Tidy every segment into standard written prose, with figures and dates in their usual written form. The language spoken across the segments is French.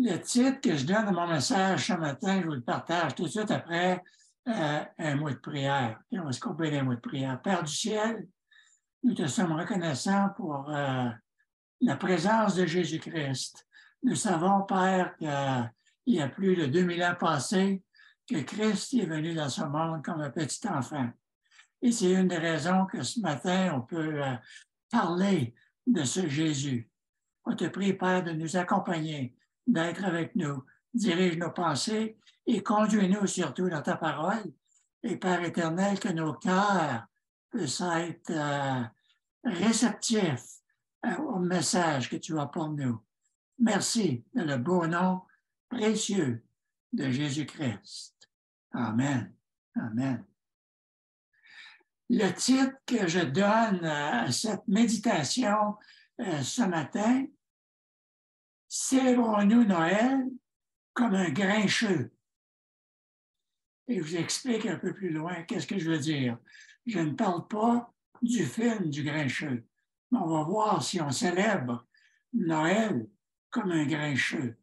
Le titre que je donne à mon message ce matin, je vous le partage tout de suite après un mot de prière. Et on va se couper les mots de prière. Père du ciel, nous te sommes reconnaissants pour la présence de Jésus-Christ. Nous savons, Père, qu'il y a plus de 2000 ans passés, que Christ est venu dans ce monde comme un petit enfant. Et c'est une des raisons que ce matin, on peut parler de ce Jésus. On te prie, Père, de nous accompagner, d'être avec nous, dirige nos pensées et conduis-nous surtout dans ta parole. Et Père éternel, que nos cœurs puissent être réceptifs au message que tu as pour nous. Merci dans le beau nom précieux de Jésus-Christ. Amen. Amen. Le titre que je donne à cette méditation ce matin, célébrons-nous Noël comme un grincheux. Et je vous explique un peu plus loin qu'est-ce que je veux dire. Je ne parle pas du film du grincheux, mais on va voir si on célèbre Noël comme un grincheux.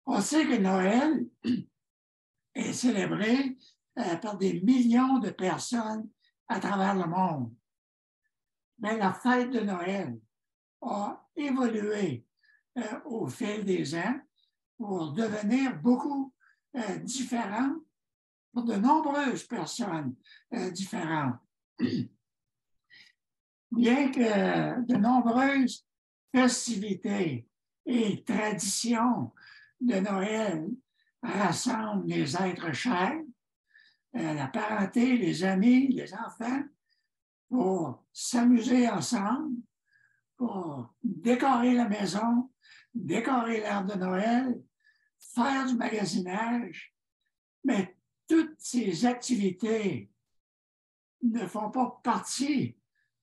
On sait que Noël est célébré par des millions de personnes à travers le monde. Mais la fête de Noël a évolué au fil des ans pour devenir beaucoup différente pour de nombreuses personnes différentes. Bien que de nombreuses festivités et traditions de Noël rassemblent les êtres chers, la parenté, les amis, les enfants, pour s'amuser ensemble, pour décorer la maison, décorer l'arbre de Noël, faire du magasinage, mais toutes ces activités ne font pas partie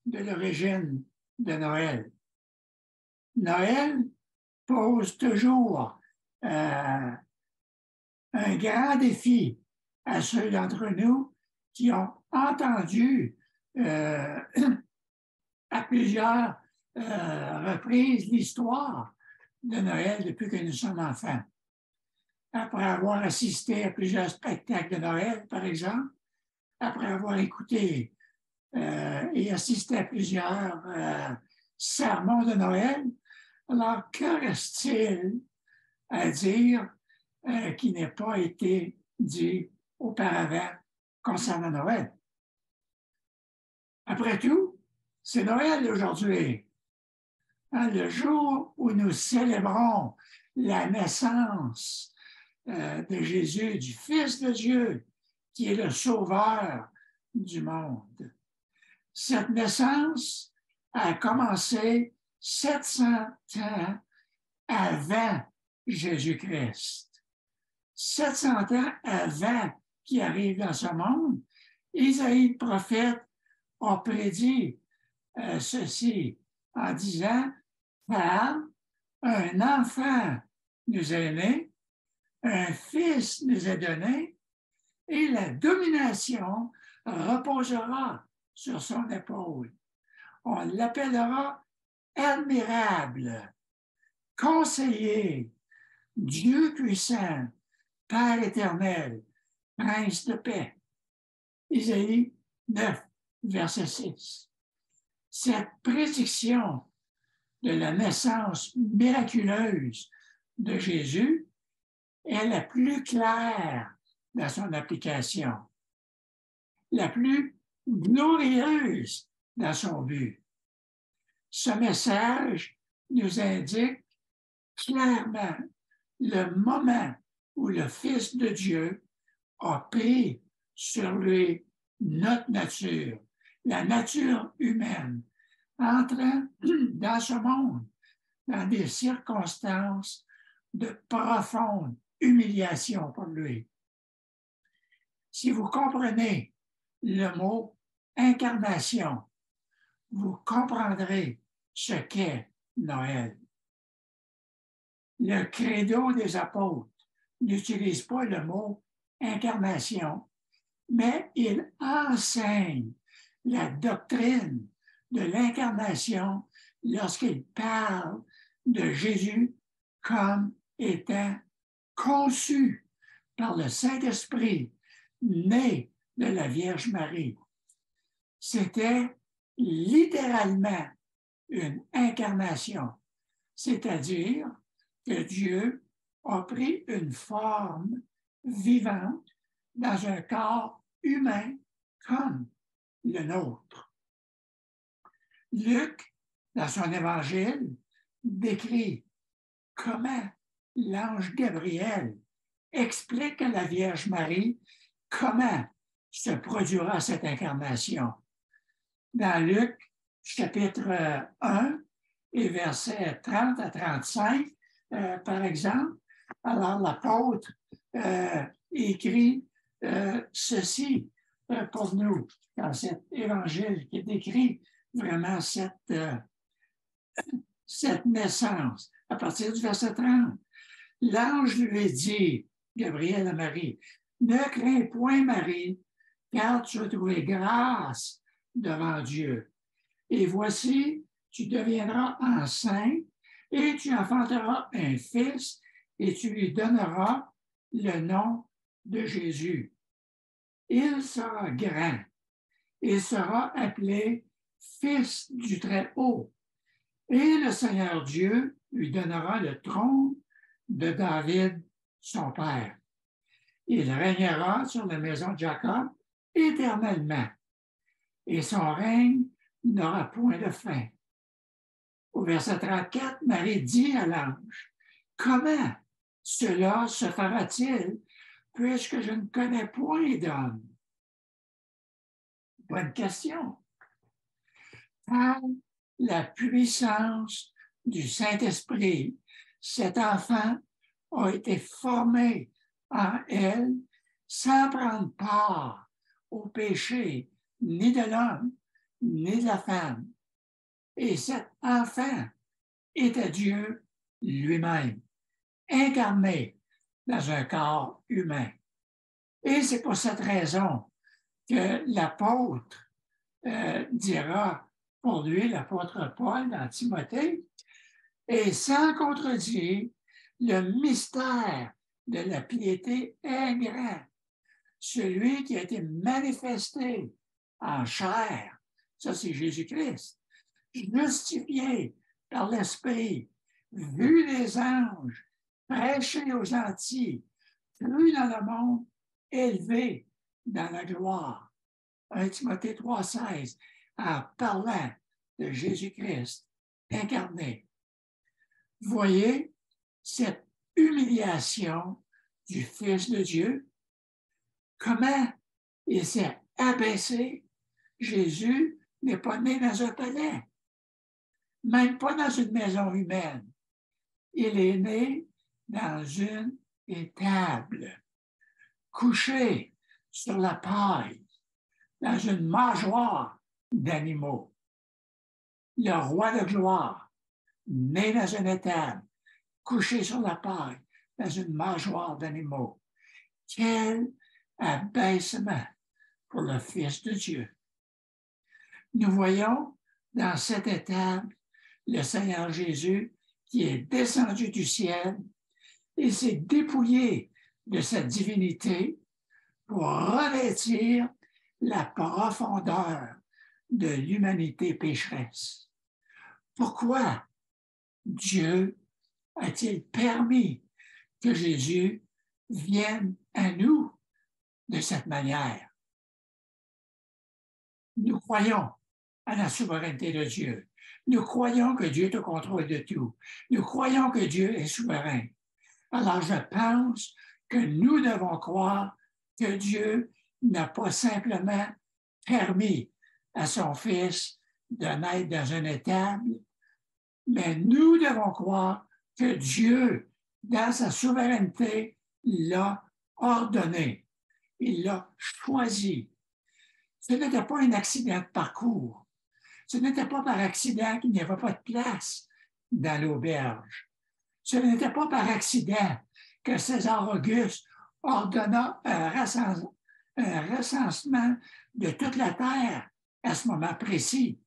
de l'origine de Noël. Noël pose toujours un grand défi à ceux d'entre nous qui ont entendu à plusieurs reprises l'histoire de Noël depuis que nous sommes enfants. Après avoir assisté à plusieurs spectacles de Noël, par exemple, après avoir écouté et assisté à plusieurs sermons de Noël, alors que reste-t-il à dire qui n'ait pas été dit auparavant concernant Noël? Après tout, c'est Noël aujourd'hui, le jour où nous célébrons la naissance de Jésus, du Fils de Dieu, qui est le sauveur du monde. Cette naissance a commencé 700 ans avant Jésus-Christ. 700 ans avant qu'il arrive dans ce monde, Isaïe le prophète a prédit ceci en disant « Car un enfant nous est né, un fils nous est donné, et la domination reposera sur son épaule. On l'appellera admirable, conseiller, Dieu puissant, Père éternel, Prince de paix. » Isaïe 9, verset 6. Cette prédiction de la naissance miraculeuse de Jésus est la plus claire dans son application, la plus glorieuse dans son but. Ce message nous indique clairement le moment où le Fils de Dieu a pris sur lui notre nature, la nature humaine, entrant dans ce monde dans des circonstances de profonde humiliation pour lui. Si vous comprenez le mot incarnation, vous comprendrez ce qu'est Noël. Le credo des apôtres n'utilise pas le mot incarnation, mais il enseigne la doctrine de l'incarnation lorsqu'il parle de Jésus comme était conçu par le Saint-Esprit, né de la Vierge Marie. C'était littéralement une incarnation, c'est-à-dire que Dieu a pris une forme vivante dans un corps humain comme le nôtre. Luc, dans son évangile, décrit comment l'ange Gabriel explique à la Vierge Marie comment se produira cette incarnation. Dans Luc, chapitre 1 et versets 30 à 35, par exemple, alors l'apôtre écrit ceci pour nous dans cet évangile qui décrit vraiment cette naissance. À partir du verset 30, l'ange lui dit, Gabriel à Marie, ne crains point, Marie, car tu as trouvé grâce devant Dieu. Et voici, tu deviendras enceinte et tu enfanteras un fils et tu lui donneras le nom de Jésus. Il sera grand. Il sera appelé Fils du Très-Haut. Et le Seigneur Dieu lui donnera le trône de David, son père. Il régnera sur la maison de Jacob éternellement, et son règne n'aura point de fin. Au verset 34, Marie dit à l'ange, « Comment cela se fera-t-il, puisque je ne connais point d'homme? » Bonne question. Par la puissance du Saint-Esprit, cet enfant a été formé en elle sans prendre part au péché ni de l'homme, ni de la femme. Et cet enfant était Dieu lui-même, incarné dans un corps humain. Et c'est pour cette raison que l'apôtre dira pour lui, l'apôtre Paul dans Timothée, et sans contredire, le mystère de la piété est grand. Celui qui a été manifesté en chair, ça c'est Jésus-Christ, justifié par l'Esprit, vu des anges, prêché aux gentils, cru dans le monde, élevé dans la gloire. 1 Timothée 3,16, en parlant de Jésus-Christ incarné. Voyez cette humiliation du Fils de Dieu, comment il s'est abaissé. Jésus n'est pas né dans un palais, même pas dans une maison humaine. Il est né dans une étable, couché sur la paille, dans une mangeoire d'animaux. Le roi de gloire, né dans une étable, couché sur la paille, dans une mangeoire d'animaux. Quel abaissement pour le Fils de Dieu. Nous voyons dans cette étable le Seigneur Jésus qui est descendu du ciel et s'est dépouillé de sa divinité pour revêtir la profondeur de l'humanité pécheresse. Pourquoi Dieu a-t-il permis que Jésus vienne à nous de cette manière? Nous croyons à la souveraineté de Dieu. Nous croyons que Dieu est au contrôle de tout. Nous croyons que Dieu est souverain. Alors, je pense que nous devons croire que Dieu n'a pas simplement permis à son Fils de naître dans une étable, mais nous devons croire que Dieu, dans sa souveraineté, l'a ordonné. Il l'a choisi. Ce n'était pas un accident de parcours. Ce n'était pas par accident qu'il n'y avait pas de place dans l'auberge. Ce n'était pas par accident que César Auguste ordonna un recensement de toute la terre à ce moment précis.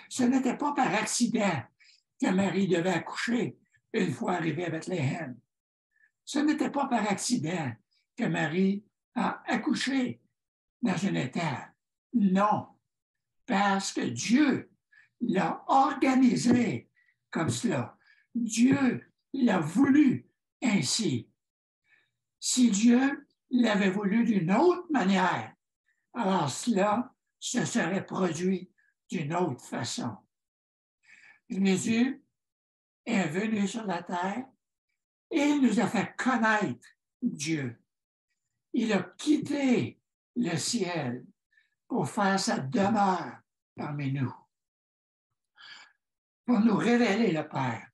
Ce n'était pas par accident que Marie devait accoucher une fois arrivée à Bethléem. Ce n'était pas par accident que Marie a accouché dans une étable. Non, parce que Dieu l'a organisé comme cela. Dieu l'a voulu ainsi. Si Dieu l'avait voulu d'une autre manière, alors cela se serait produit d'une autre façon. Jésus est venu sur la terre et il nous a fait connaître Dieu. Il a quitté le ciel pour faire sa demeure parmi nous, pour nous révéler le Père,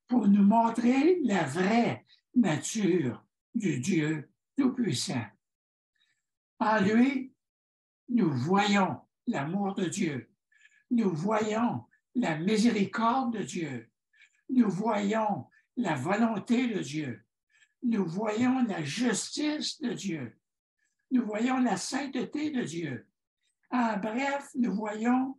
pour nous montrer la vraie nature du Dieu Tout-Puissant. En lui, nous voyons l'amour de Dieu, nous voyons la miséricorde de Dieu, nous voyons la volonté de Dieu, nous voyons la justice de Dieu, nous voyons la sainteté de Dieu. En bref, nous voyons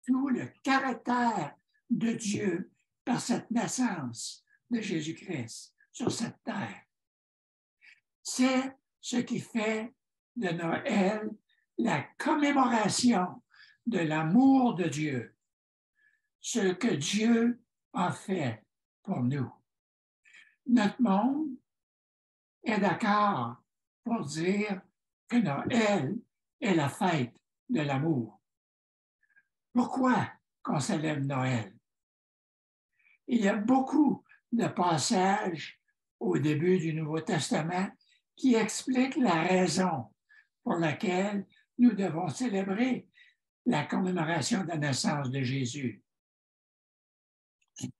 tout le caractère de Dieu par cette naissance de Jésus-Christ sur cette terre. C'est ce qui fait de Noël la commémoration de l'amour de Dieu, ce que Dieu a fait pour nous. Notre monde est d'accord pour dire que Noël est la fête de l'amour. Pourquoi qu'on célèbre Noël? Il y a beaucoup de passages au début du Nouveau Testament qui expliquent la raison pour laquelle nous devons célébrer la commémoration de la naissance de Jésus.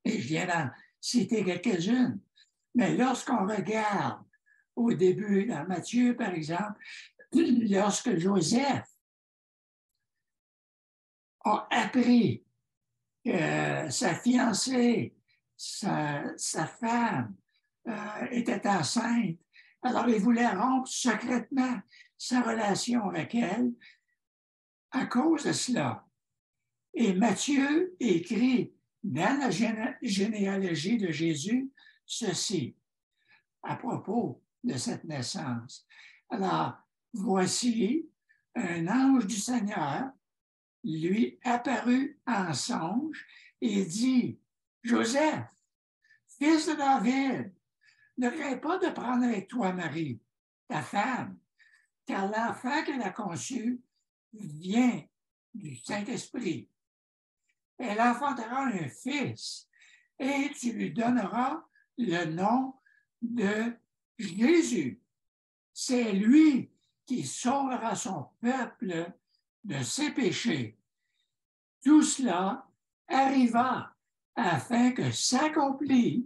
Et je viens d'en citer quelques-unes, mais lorsqu'on regarde au début, dans Matthieu, par exemple, lorsque Joseph a appris que sa fiancée, sa femme, était enceinte, alors il voulait rompre secrètement sa relation avec elle à cause de cela. Et Matthieu écrit dans la généalogie de Jésus ceci à propos de cette naissance. Alors, voici un ange du Seigneur lui apparut en songe et dit, Joseph, fils de David, ne crains pas de prendre avec toi Marie, ta femme, car l'enfant qu'elle a conçu vient du Saint-Esprit. Elle enfantera un fils et tu lui donneras le nom de Jésus. C'est lui qui sauvera son peuple de ses péchés. Tout cela arriva afin que s'accomplisse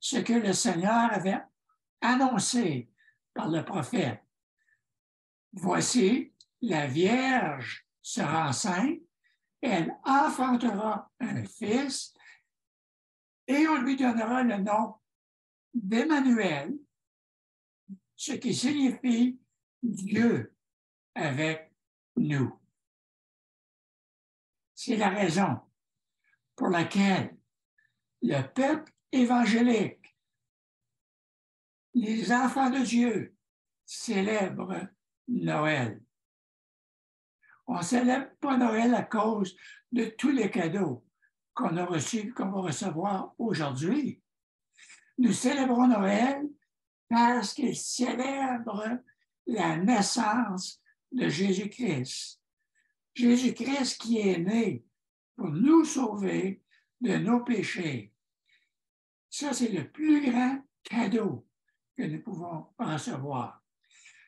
ce que le Seigneur avait annoncé par le prophète. Voici, la Vierge sera enceinte, elle enfantera un fils et on lui donnera le nom d'Emmanuel, ce qui signifie Dieu avec nous. C'est la raison pour laquelle le peuple évangélique, les enfants de Dieu, célèbrent Noël. On ne célèbre pas Noël à cause de tous les cadeaux qu'on a reçus, qu'on va recevoir aujourd'hui. Nous célébrons Noël parce qu'il célèbre la naissance de Jésus-Christ. Jésus-Christ qui est né pour nous sauver de nos péchés. Ça, c'est le plus grand cadeau que nous pouvons recevoir.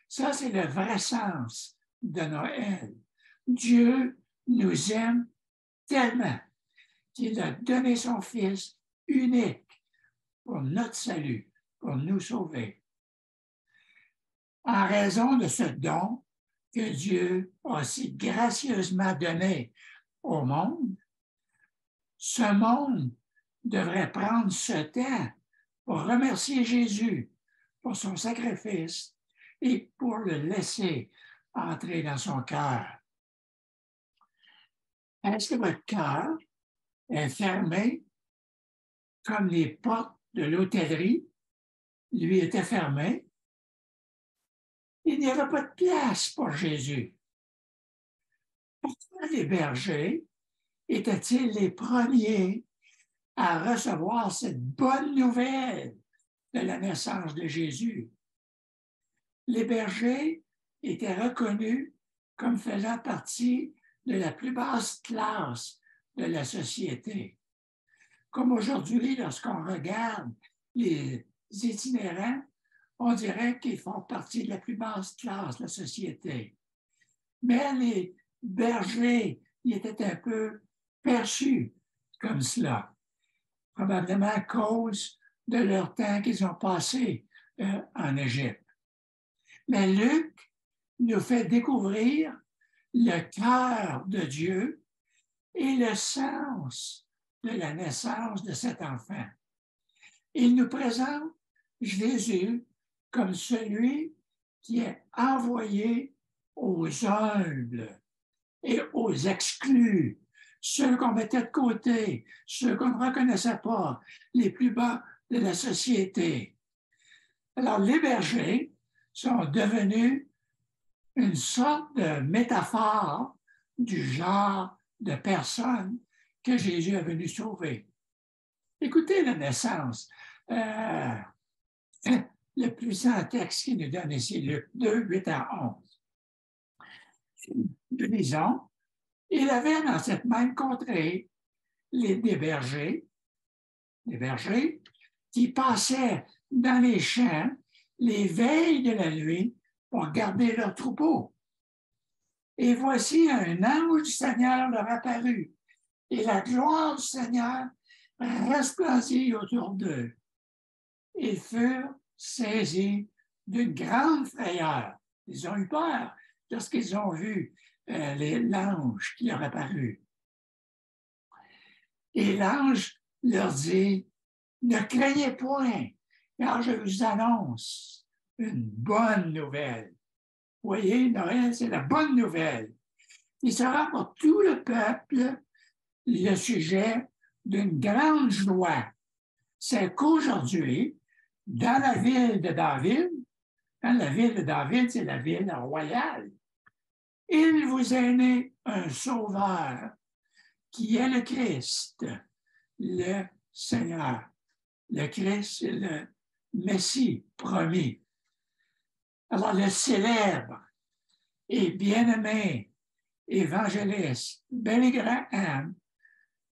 Ça, c'est le vrai sens de Noël. Dieu nous aime tellement qu'il a donné son Fils unique pour notre salut, pour nous sauver. En raison de ce don que Dieu a si gracieusement donné au monde, ce monde devrait prendre ce temps pour remercier Jésus pour son sacrifice et pour le laisser entrer dans son cœur. Est-ce que votre cœur est fermé comme les portes de l'hôtellerie lui était fermé. Il n'y avait pas de place pour Jésus. Pourquoi les bergers étaient-ils les premiers à recevoir cette bonne nouvelle de la naissance de Jésus? Les bergers étaient reconnus comme faisant partie de la plus basse classe de la société. Comme aujourd'hui, lorsqu'on regarde les itinérants, on dirait qu'ils font partie de la plus basse classe de la société. Mais les bergers, ils étaient un peu perçus comme cela, probablement à cause de leur temps qu'ils ont passé en Égypte. Mais Luc nous fait découvrir le cœur de Dieu et le sens de la naissance de cet enfant. Il nous présente Jésus comme celui qui est envoyé aux humbles et aux exclus, ceux qu'on mettait de côté, ceux qu'on ne reconnaissait pas, les plus bas de la société. Alors, les bergers sont devenus une sorte de métaphore du genre de personnes que Jésus est venu sauver. Écoutez la naissance. Le puissant texte qui nous donne ici, Luc 2, 8 à 11. Nous lisons, il avait dans cette même contrée des bergers qui passaient dans les champs les veilles de la nuit pour garder leurs troupeaux. Et voici un ange du Seigneur leur apparut, et la gloire du Seigneur resplendit autour d'eux. Ils furent saisis d'une grande frayeur. Ils ont eu peur lorsqu'ils ont vu l'ange qui leur apparut. Et l'ange leur dit, ne craignez point, car je vous annonce une bonne nouvelle. Vous voyez, Noël, c'est la bonne nouvelle. Il sera pour tout le peuple le sujet d'une grande joie. C'est qu'aujourd'hui, dans la ville de David, c'est la ville royale, il vous est né un sauveur qui est le Christ, le Seigneur. Le Christ, c'est le Messie promis. Alors, le célèbre et bien-aimé évangéliste Billy Graham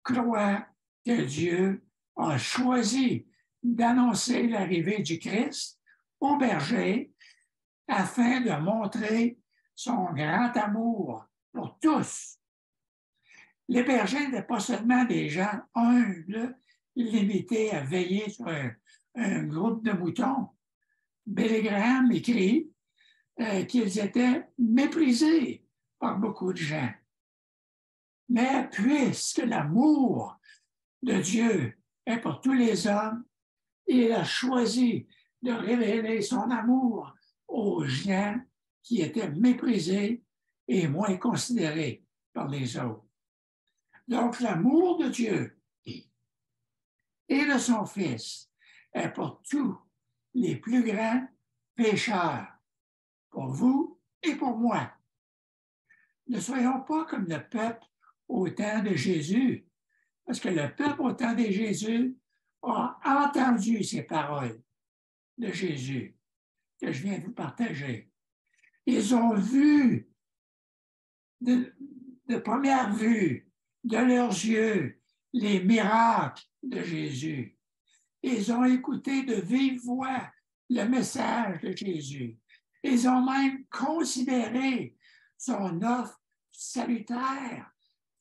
croit que Dieu a choisi d'annoncer l'arrivée du Christ aux bergers afin de montrer son grand amour pour tous. Les bergers n'étaient pas seulement des gens humbles, limités à veiller sur un groupe de moutons. Billy Graham écrit qu'ils étaient méprisés par beaucoup de gens. Mais puisque l'amour de Dieu est pour tous les hommes, il a choisi de révéler son amour aux gens qui étaient méprisés et moins considérés par les autres. Donc, l'amour de Dieu et de son Fils est pour tous les plus grands pécheurs, pour vous et pour moi. Ne soyons pas comme le peuple au temps de Jésus, parce que le peuple au temps de Jésus a entendu ces paroles de Jésus que je viens de vous partager. Ils ont vu de première vue, de leurs yeux, les miracles de Jésus. Ils ont écouté de vive voix le message de Jésus. Ils ont même considéré son offre salutaire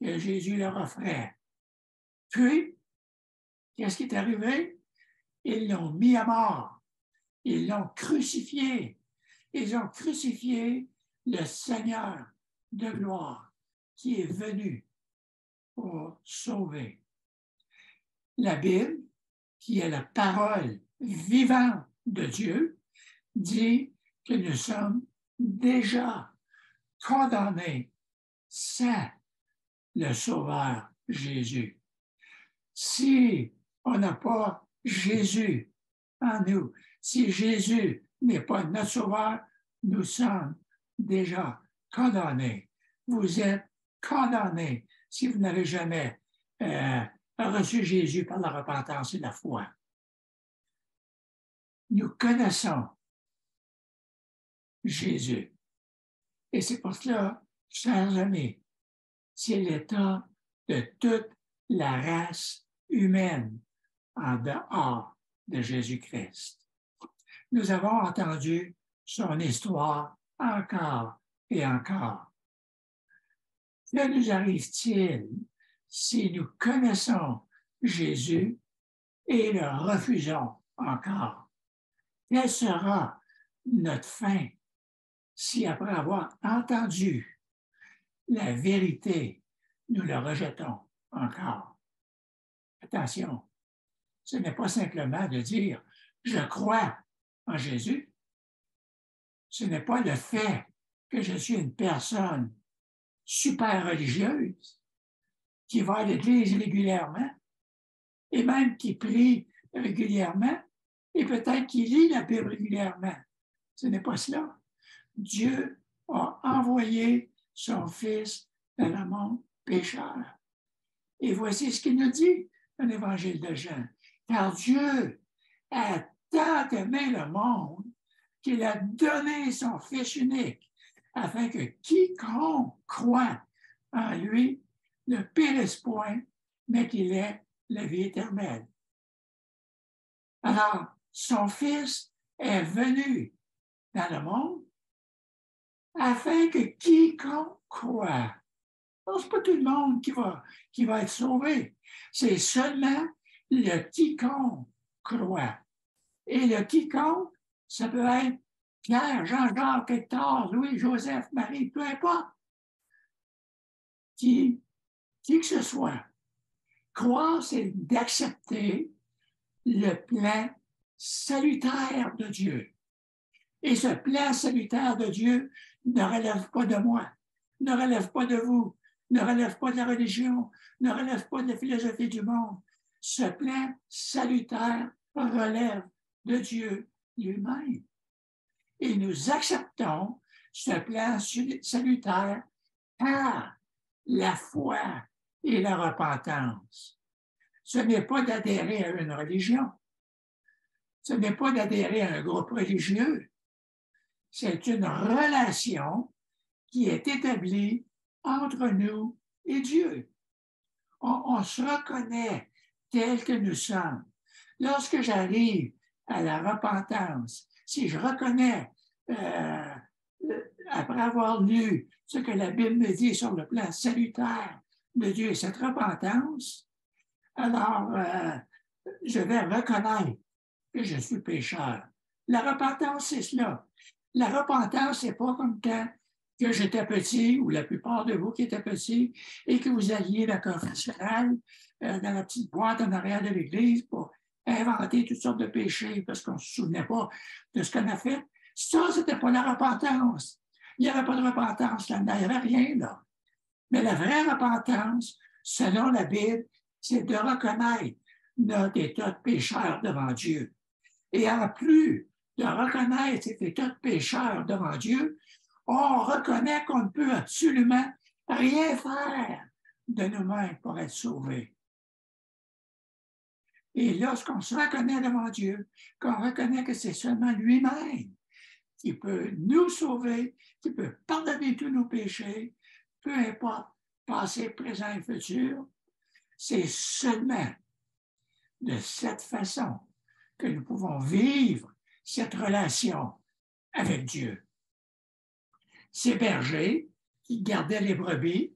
que Jésus leur offrait. Puis, qu'est-ce qui est arrivé? Ils l'ont mis à mort. Ils l'ont crucifié. Ils ont crucifié le Seigneur de gloire qui est venu pour sauver. La Bible, qui est la parole vivante de Dieu, dit que nous sommes déjà condamnés sans le Sauveur Jésus. Si on n'a pas Jésus en nous, Si Jésus n'est pas notre sauveur, nous sommes déjà condamnés. Vous êtes condamnés si vous n'avez jamais reçu Jésus par la repentance et la foi. Nous connaissons Jésus. Et c'est pour cela, chers amis, c'est l'état de toute la race humaine en dehors de Jésus-Christ. Nous avons entendu son histoire encore et encore. Que nous arrive-t-il si nous connaissons Jésus et le refusons encore? Quelle sera notre fin si, après avoir entendu la vérité, nous le rejetons encore? Attention, ce n'est pas simplement de dire « je crois en Jésus ». Ce n'est pas le fait que je suis une personne super religieuse qui va à l'église régulièrement et même qui prie régulièrement et peut-être qui lit la Bible régulièrement. Ce n'est pas cela. Dieu a envoyé son Fils dans le monde pécheur. Et voici ce qu'il nous dit dans l'Évangile de Jean. Car Dieu a tant aimé le monde qu'il a donné son Fils unique, afin que quiconque croit en lui ne périsse point, mais qu'il ait la vie éternelle. Alors, son Fils est venu dans le monde afin que quiconque croit. Ce n'est pas tout le monde qui va être sauvé. C'est seulement le quiconque croit. Et le quiconque, ça peut être Pierre, Jean-Jacques, Hector, Louis, Joseph, Marie, peu importe. Qui que ce soit. Croire, c'est d'accepter le plan salutaire de Dieu. Et ce plan salutaire de Dieu ne relève pas de moi, ne relève pas de vous, ne relève pas de la religion, ne relève pas de la philosophie du monde. Ce plan salutaire relève de Dieu lui-même. Et nous acceptons ce plan salutaire par la foi et la repentance. Ce n'est pas d'adhérer à une religion. Ce n'est pas d'adhérer à un groupe religieux. C'est une relation qui est établie entre nous et Dieu. On se reconnaît tel que nous sommes. Lorsque j'arrive à la repentance, si je reconnais, après avoir lu ce que la Bible me dit sur le plan salutaire de Dieu et cette repentance, alors je vais reconnaître que je suis pécheur. La repentance, c'est cela. La repentance, c'est pas comme quand que j'étais petit, ou la plupart de vous qui étaient petits, et que vous alliez dans la confessionnal, dans la petite boîte en arrière de l'église pour inventer toutes sortes de péchés parce qu'on ne se souvenait pas de ce qu'on a fait. Ça, c'était pas la repentance. Il n'y avait pas de repentance là-dedans, il n'y avait rien là. Mais la vraie repentance, selon la Bible, c'est de reconnaître notre état de pécheur devant Dieu. Et en plus de reconnaître cet état de pécheur devant Dieu, on reconnaît qu'on ne peut absolument rien faire de nous-mêmes pour être sauvés. Et lorsqu'on se reconnaît devant Dieu, qu'on reconnaît que c'est seulement lui-même qui peut nous sauver, qui peut pardonner tous nos péchés, peu importe, passé, présent et futur, c'est seulement de cette façon que nous pouvons vivre cette relation avec Dieu. Ces bergers qui gardaient les brebis,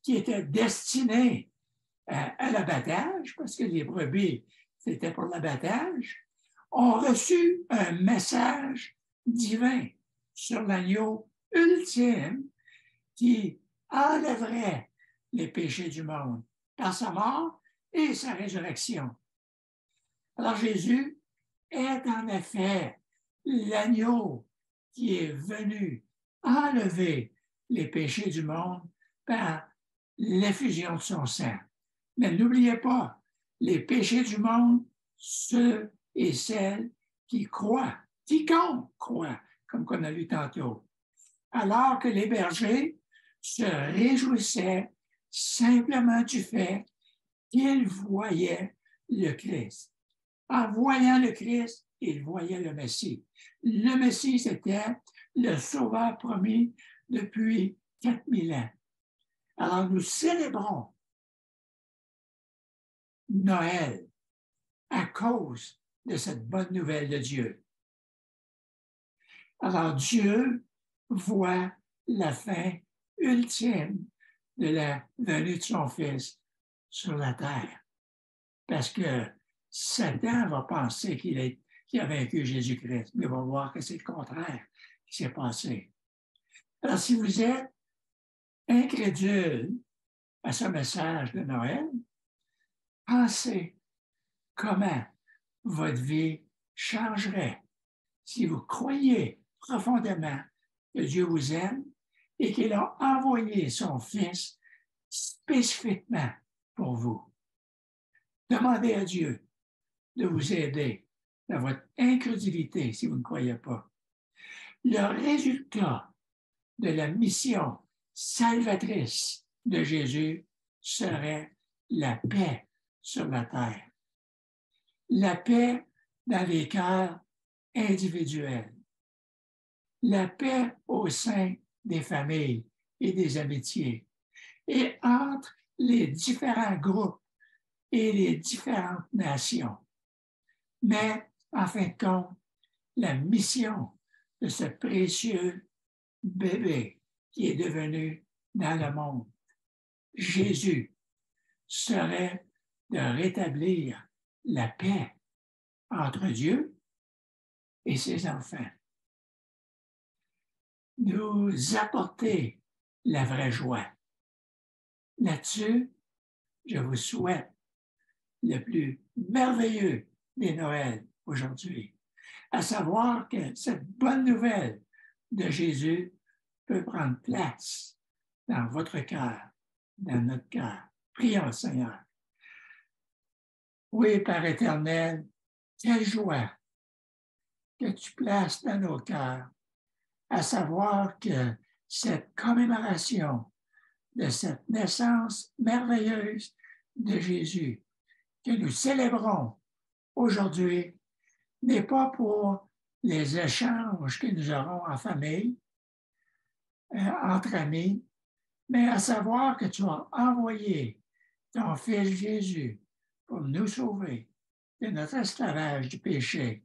qui étaient destinés à l'abattage, parce que les brebis, c'était pour l'abattage, ont reçu un message divin sur l'agneau ultime qui enlèverait les péchés du monde par sa mort et sa résurrection. Alors Jésus est en effet l'agneau qui est venu enlever les péchés du monde par l'effusion de son sang. Mais n'oubliez pas, les péchés du monde, ceux et celles qui croit, quiconque croit, comme qu'on a lu tantôt, alors que les bergers se réjouissaient simplement du fait qu'ils voyaient le Christ. En voyant le Christ, ils voyaient le Messie. Le Messie, c'était le Sauveur promis depuis 4000 ans. Alors, nous célébrons Noël à cause de cette bonne nouvelle de Dieu. Alors, Dieu voit la fin ultime de la venue de son Fils sur la terre. Parce que Satan va penser qu'il a vaincu Jésus-Christ, mais il va voir que c'est le contraire qui s'est passé. Alors, si vous êtes incrédule à ce message de Noël, pensez comment votre vie changerait si vous croyez profondément que Dieu vous aime et qu'il a envoyé son Fils spécifiquement pour vous. Demandez à Dieu de vous aider dans votre incrédulité si vous ne croyez pas. Le résultat de la mission salvatrice de Jésus serait la paix sur la terre. La paix dans les cœurs individuels. La paix au sein des familles et des amitiés. Et entre les différents groupes et les différentes nations. Mais, en fin de compte, la mission de ce précieux bébé qui est devenu dans le monde, Jésus, serait de rétablir la paix entre Dieu et ses enfants. Nous apporter la vraie joie. Là-dessus, je vous souhaite le plus merveilleux des Noëls aujourd'hui, à savoir que cette bonne nouvelle de Jésus peut prendre place dans votre cœur, dans notre cœur. Prions le Seigneur. Oui, Père éternel, quelle joie que tu places dans nos cœurs, à savoir que cette commémoration de cette naissance merveilleuse de Jésus que nous célébrons aujourd'hui n'est pas pour les échanges que nous aurons en famille, entre amis, mais à savoir que tu as envoyé ton Fils Jésus pour nous sauver de notre esclavage du péché.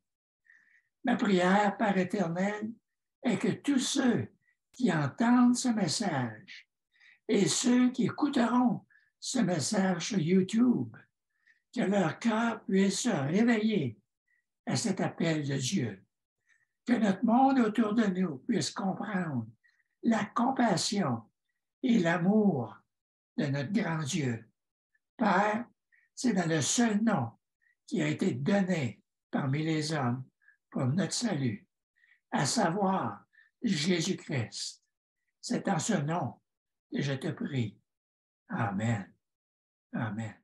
Ma prière, Père éternel, est que tous ceux qui entendent ce message et ceux qui écouteront ce message sur YouTube, que leur cœur puisse se réveiller à cet appel de Dieu, que notre monde autour de nous puisse comprendre la compassion et l'amour de notre grand Dieu. Père, c'est dans le seul nom qui a été donné parmi les hommes pour notre salut, à savoir Jésus-Christ. C'est en ce nom que je te prie. Amen. Amen.